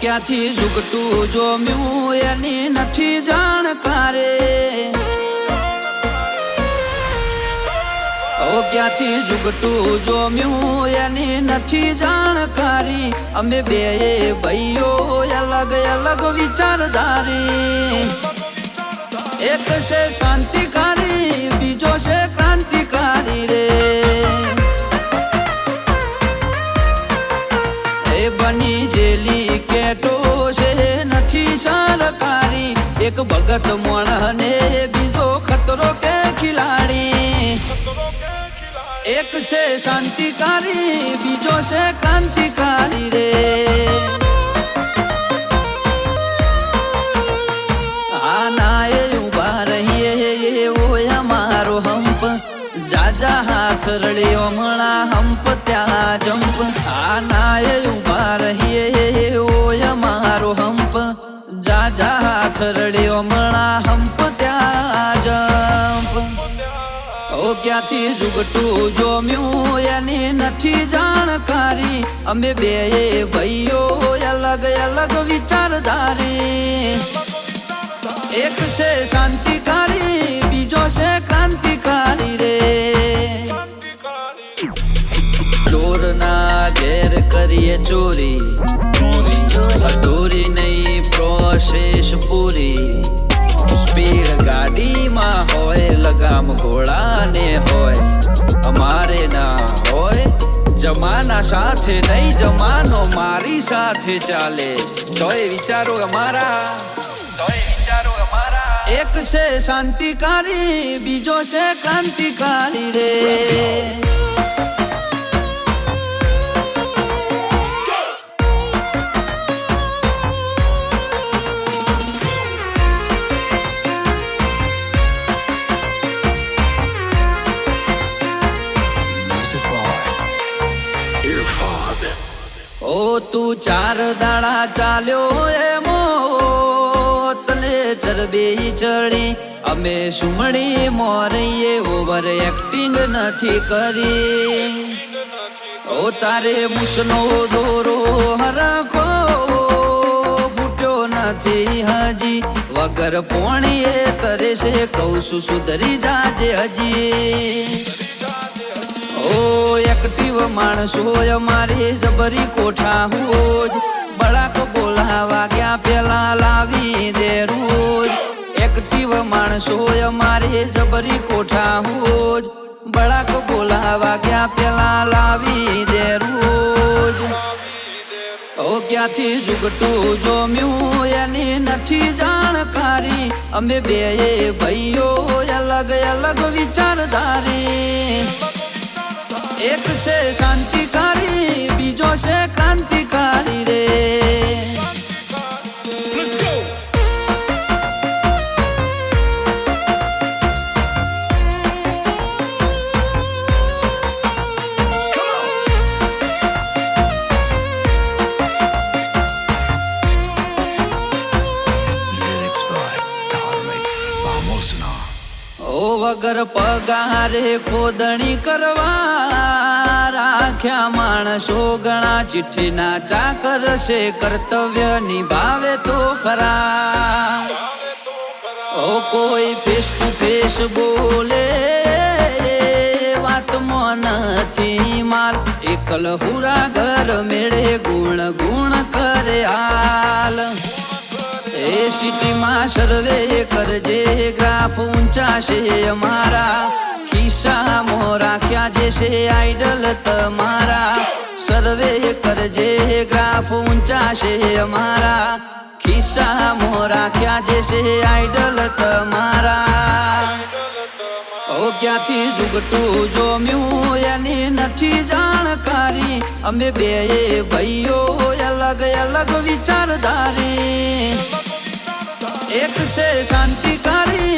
ક્યાંથી ઝુકટું જોમ્યું એની નથી જાણકારે ક્યાંથી ઝુકટું જોમ્યું એની નથી જાણકારી અમે બે ભાઈઓ અલગ અલગ વિચારધારી એક છે શાંતિકારી બીજો છે ક્રાંતિકારી રે એ બની જેલી કેટો છે નથી સરકારી એક ભગત મોણને બીજો ખતરો કે ખિલાડી એક છે શાંતિકારી બીજો છે ક્રાંતિકારી રે હા ના એ ઉભા રહીએ એવો અમારો હંપ જાજા હાથ રડ્યો હમણાં હંપ ત્યાં જંપ હા ના એ ઉભા રહીએ એવો અમારો હંપ જાજા હાથ રડ્યો હમણાં હંપ ત્યાં જંપ ક્યાંથી ઝુકટું જોમ્યું એની નથી જાણકારી અમે બે ભાઈઓ અલગ અલગ વિચારધારી એક છે શાંતિકારી બીજો છે ક્રાંતિકારી રે ચોરના ઘેર કરીએ ચોરી અધૂરી નહીં પ્રોસેસ પૂરી સ્પીડ ગાડીમાં હોય લગામ ઘોડાને હોય અમારે ના હોય જમાના સાથે નહીં જમાનો મારી સાથે ચાલે તોય વિચારો અમારા એક છે શાંતિકારી બીજો છે ક્રાંતિકારી રે ઓ તું ચાર દાડા ચાલ્યો એમો તને ચરબી ચડી અમે સુમણી મોરીએ ઓવર એક્ટિંગ નથી કરી ઓ તારે મુસનો દોરો હરખો ફૂટ્યો નથી હજી વગર પોણીએ તરે છે કહું છું સુધરી જાજે હજી ઓ એક્ટિવ માણસો અમારી જબરી કોઠા હોજ બળાક બોલાવા ગયા પેલા લાવી દે રોજ એક્ટિવ માણસો અમારી જબરી કોઠા હોજ બળાક બોલાવા ગયા પેલા લાવી દે રોજ ઓ ક્યાંથી ઝુકટું જોમ્યું એની નથી જાણકારી અમે બે ભાઈઓ અલગ અલગ વિચારધારી એક છે શાંતિકારી બીજો છે ક્રાંતિકારી રે વગર પગારે ખોદણી કરવા રાખ્યા માણસો ઘણા ચિઠ્ઠીના ચાકર છે કર્તવ્ય નિભાવે તો ખરા ઓ કોઈ ફેસ ટુ ફેસ બોલે વાતમાં નથી માલ એકલ હુરા ઘર મેળે ગુણ ગુણ કરે હાલ એ સિટીમાં સર્વે કરજે ગ્રાફ ઊંચા છે અમારા ખિસ્સામાં રાખ્યા જે છે આઈડલ તમારા સર્વે કરજે ગ્રાફ ઊંચા છે અમારા ખિસ્સામાં રાખ્યા જે છે આઈડલ તમારા ઓ ક્યાંથી ઝુકટું જોમ્યું એની નથી જાણકારી અમે બે ભાઈઓ અલગ અલગ વિચારધારી એક છે શાંતિકારી